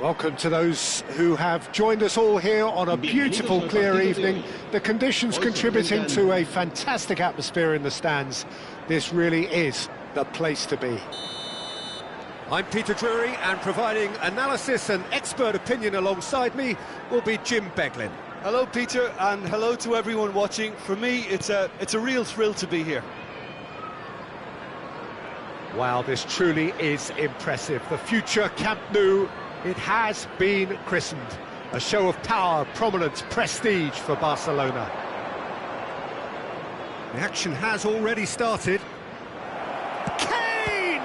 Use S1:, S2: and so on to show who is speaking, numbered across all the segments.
S1: Welcome to those who have joined us all here on a beautiful, clear evening. The conditions contributing to a fantastic atmosphere in the stands. This really is the place to be. I'm Peter Drury, and providing analysis and expert opinion alongside me will be Jim Beglin.
S2: Hello, Peter, and hello to everyone watching. For me, it's a real thrill to be here.
S1: Wow, this truly is impressive. The future Camp Nou, it has been christened. A show of power, prominence, prestige for Barcelona. The action has already started. Kane!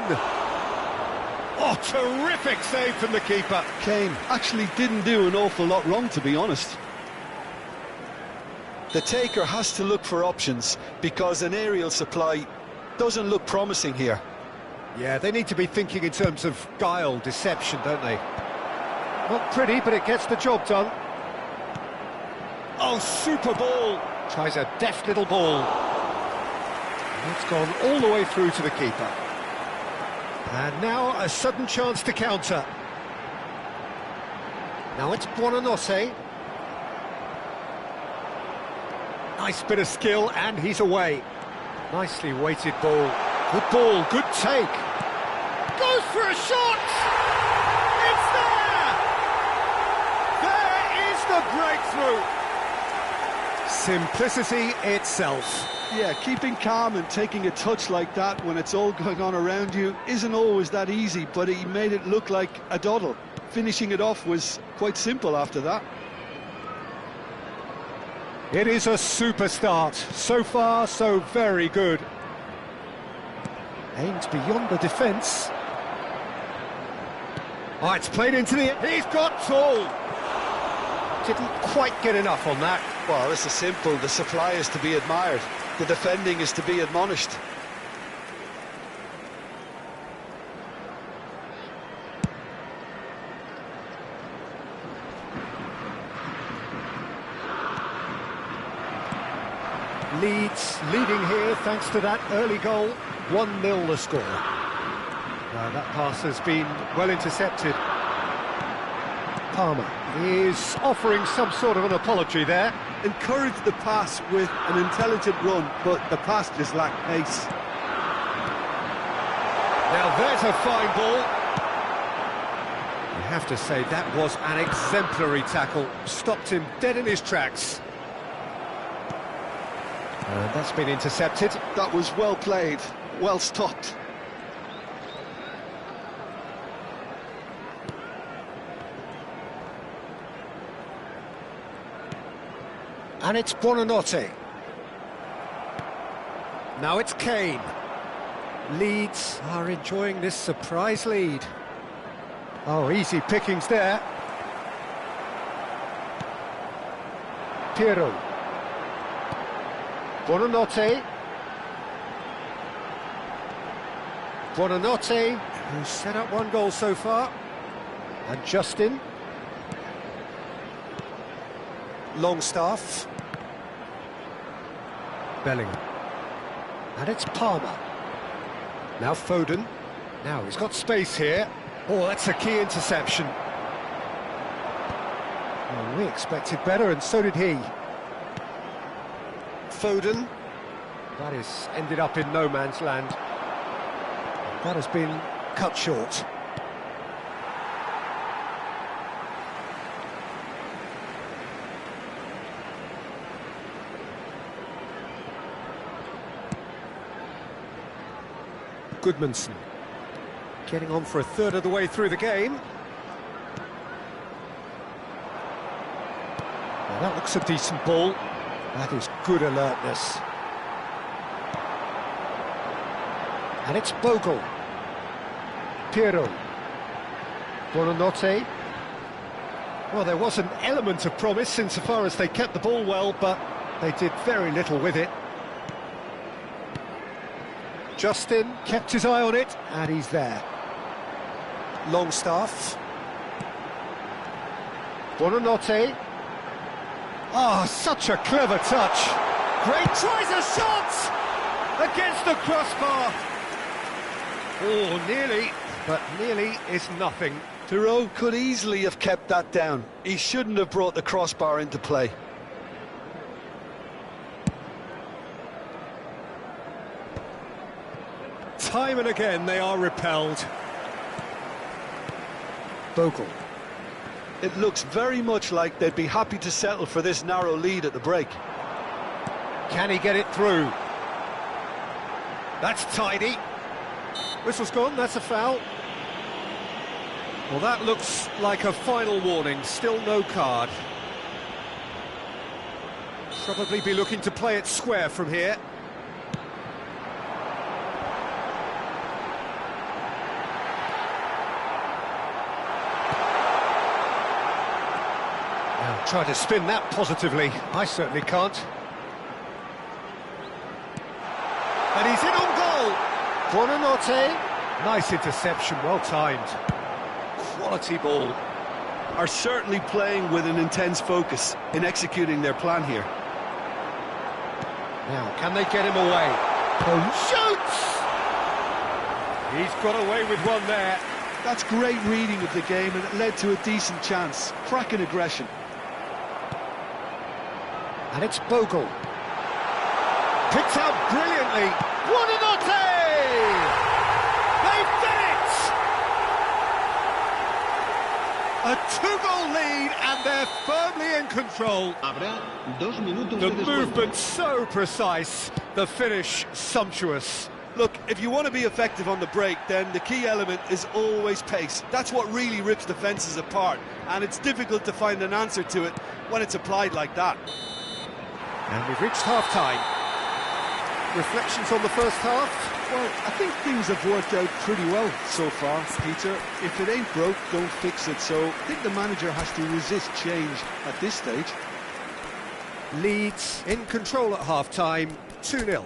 S1: Oh, terrific save from the keeper.
S2: Kane actually didn't do an awful lot wrong, to be honest. The taker has to look for options, because an aerial supply doesn't look promising here.
S1: Yeah, they need to be thinking in terms of guile, deception, don't they? Not pretty, but it gets the job done. Oh, super ball! Tries a deft little ball. It's gone all the way through to the keeper. And now a sudden chance to counter. Now it's Buonanotte. Nice bit of skill, and he's away. Nicely weighted ball, good take. Goes for a shot! It's there! There is the breakthrough! Simplicity itself.
S2: Yeah, keeping calm and taking a touch like that when it's all going on around you isn't always that easy, but he made it look like a doddle. Finishing it off was quite simple after that.
S1: It is a super start. So far, so very good. Aimed beyond the defence. Oh, it's played into the... He's got tall! Didn't quite get enough on that.
S2: Well, this is simple. The supply is to be admired. The defending is to be admonished.
S1: Leeds leading here thanks to that early goal. 1-0 the score. Now that pass has been well intercepted. Palmer is offering some sort of an apology there.
S2: Encouraged the pass with an intelligent run, but the pass just lacked pace.
S1: Now there's a fine ball. You have to say that was an exemplary tackle. Stopped him dead in his tracks. And that's been intercepted.
S2: That was well played, well stopped.
S1: And it's Buonanotte. Now it's Kane. Leeds are enjoying this surprise lead. Oh, easy pickings there. Piero. Buonanotte. Buonanotte, who's set up one goal so far. And Justin. Longstaff. Bellingham. And it's Palmer. Now Foden. Now he's got space here. Oh, that's a key interception. Well, we expected better, and so did he. Foden. That is ended up in no man's land. That has been cut short. Goodmanson getting on for a third of the way through the game. Now that looks a decent ball. That is good alertness. And it's Bogle. Piero. Buonanotte. Well, there was an element of promise insofar as they kept the ball well, but they did very little with it. Justin kept his eye on it, and he's there. Longstaff. Buonanotte. Ah, such a clever touch. Great, tries a shot! Against the crossbar. Oh, nearly, but nearly is nothing.
S2: Thoreau could easily have kept that down. He shouldn't have brought the crossbar into play.
S1: Time and again they are repelled. Bogle.
S2: It looks very much like they'd be happy to settle for this narrow lead at the break.
S1: Can he get it through? That's tidy. Whistle's gone, that's a foul. Well, that looks like a final warning, still no card. Probably be looking to play it square from here. Now, try to spin that positively. I certainly can't. And he's in on goal. Buonanotte. Nice interception, well timed. Quality ball.
S2: Are certainly playing with an intense focus in executing their plan here.
S1: Now, can they get him away? Oh, shoots! He's got away with one there.
S2: That's great reading of the game, and it led to a decent chance. Cracking aggression.
S1: And it's Bogle. Picked out brilliantly. Buonanotte! They've done it! A two-goal lead, and they're firmly in control. The movement so precise, the finish sumptuous.
S2: Look, if you want to be effective on the break, then the key element is always pace. That's what really rips defences apart, and it's difficult to find an answer to it when it's applied like that.
S1: And we've reached half-time. Reflections on the first half?
S2: Well, I think things have worked out pretty well so far, Peter. If it ain't broke, don't fix it. So I think the manager has to resist change at this stage.
S1: Leeds in control at half-time, 2-0.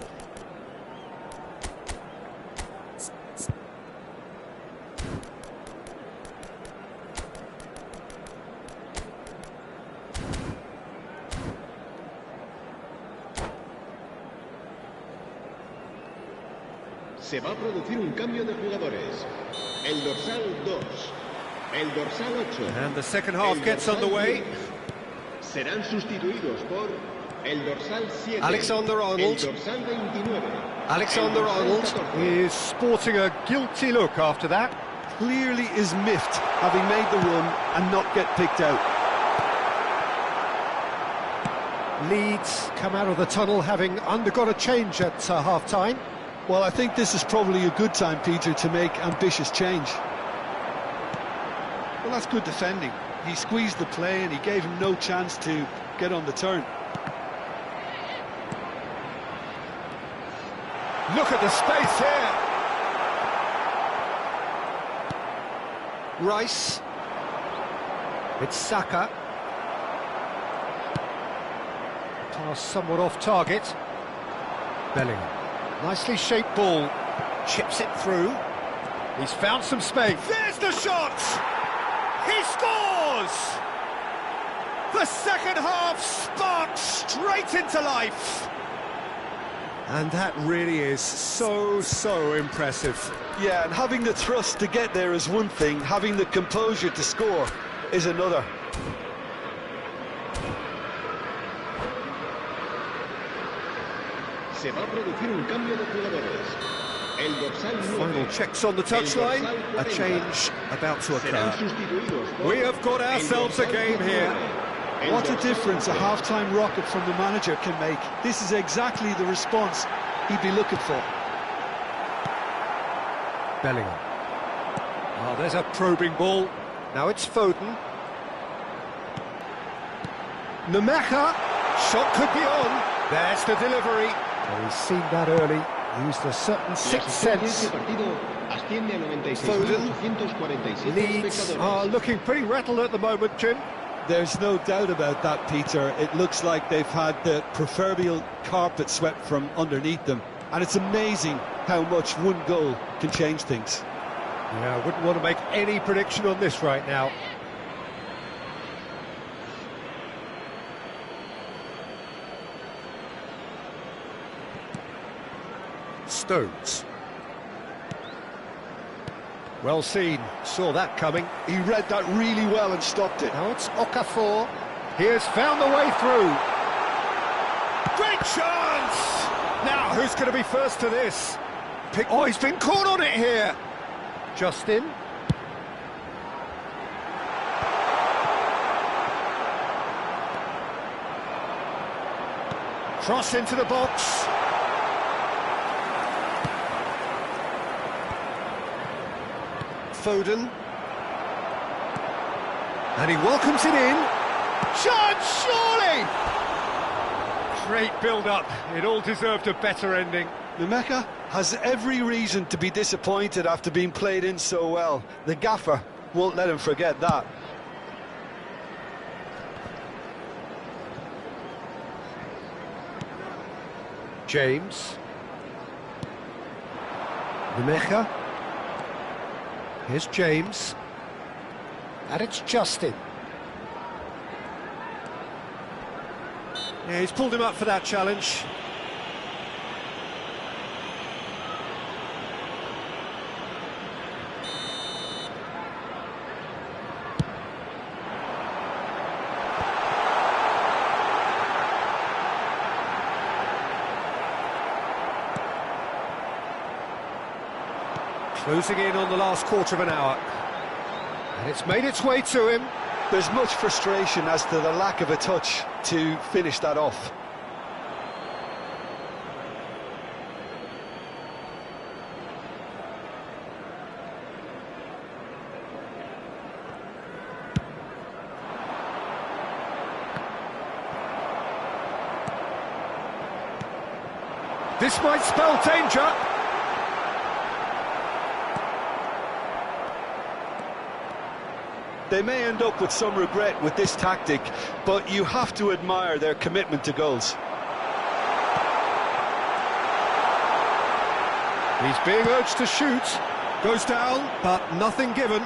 S3: Se va a producir un cambio de jugadores. El dorsal 2, el dorsal 8.
S1: And the second half gets underway.
S3: Serán sustituidos por el dorsal 7.
S1: Alexander-Arnold.
S3: El dorsal 29.
S1: Alexander-Arnold is sporting a guilty look after that.
S2: Clearly is miffed, having made the run and not get picked out.
S1: Leeds come out of the tunnel having undergone a change at half-time.
S2: Well, I think this is probably a good time, Peter, to make ambitious change. Well, that's good defending. He squeezed the play and he gave him no chance to get on the turn.
S1: Look at the space here. Rice. It's Saka. Pass somewhat off target. Bellingham. Nicely shaped ball, chips it through. He's found some space. There's the shot! He scores! The second half sparks straight into life. And that really is so impressive.
S2: Yeah, and having the thrust to get there is one thing, having the composure to score is another.
S3: Se va a producir producir un cambio de jugadores. El dorsal 9.
S1: Final checks on the touchline. A change about to occur. We have got ourselves a game here.
S2: What a difference a half-time rocket from the manager can make. This is exactly the response he'd be looking for.
S1: Bellingham. Oh, there's a probing ball. Now it's Foden. Nemeka. Shot could be on. There's the delivery. Well, he's seen that early. Used a certain sixth sense. Foden. Leeds are looking pretty rattled at the moment, Jim.
S2: There's no doubt about that, Peter. It looks like they've had the proverbial carpet swept from underneath them. And it's amazing how much one goal can change things.
S1: Yeah, I wouldn't want to make any prediction on this right now. Stones. Well seen, saw that coming.
S2: He read that really well and stopped it.
S1: Now it's Okafor. He has found the way through. Great chance! Now, who's going to be first to this? Oh, he's been caught on it here. Justin. Cross into the box. Foden. And he welcomes it in. Chance, surely! Great build-up. It all deserved a better ending.
S2: Nemeka has every reason to be disappointed after being played in so well. The gaffer won't let him forget that.
S1: James. Nemeka. Here's James. And it's Justin. Yeah, he's pulled him up for that challenge. Closing in on the last quarter of an hour. And it's made its way to him.
S2: There's much frustration as to the lack of a touch to finish that off.
S1: This might spell danger.
S2: They may end up with some regret with this tactic, but you have to admire their commitment to goals.
S1: He's being urged to shoot. Goes down, but nothing given.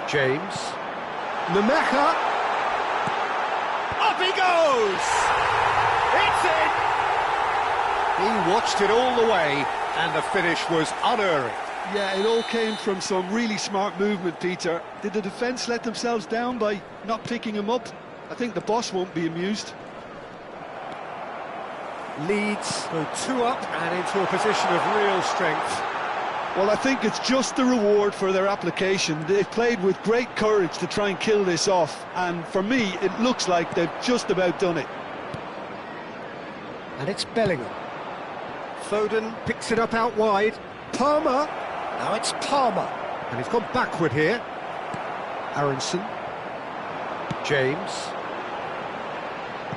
S1: James. Nemeka. Up he goes! It's in! He watched it all the way, and the finish was unerring.
S2: Yeah, it all came from some really smart movement, Peter. Did the defence let themselves down by not picking him up? I think the boss won't be amused.
S1: Leeds go 2 up and into a position of real strength.
S2: Well, I think it's just the reward for their application. They've played with great courage to try and kill this off, and for me, it looks like they've just about done it.
S1: And it's Bellingham. Foden picks it up out wide. Palmer. Now it's Palmer. And he's gone backward here. Aronson. James.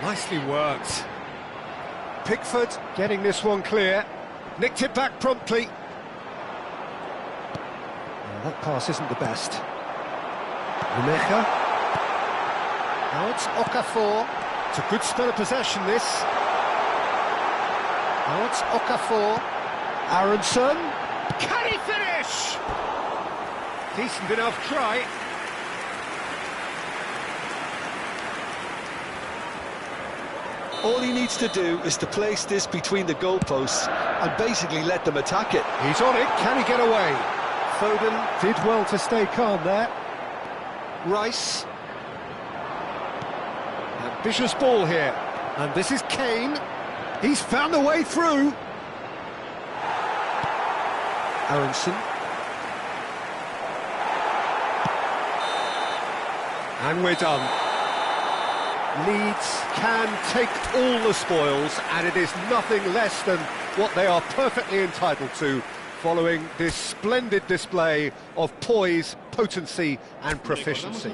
S1: Nicely worked. Pickford getting this one clear. Nicked it back promptly. Well, that pass isn't the best. Nemeka. Now it's Okafor. It's a good spell of possession, this. Now it's Okafor. Aronson. Can he finish? Decent enough try.
S2: All he needs to do is to place this between the goalposts and basically let them attack it.
S1: He's on it. Can he get away? Foden did well to stay calm there. Rice. And Vicious ball here. And this is Kane. He's found a way through. Aronson. And we're done. Leeds can take all the spoils, and it is nothing less than what they are perfectly entitled to, following this splendid display of poise, potency and proficiency.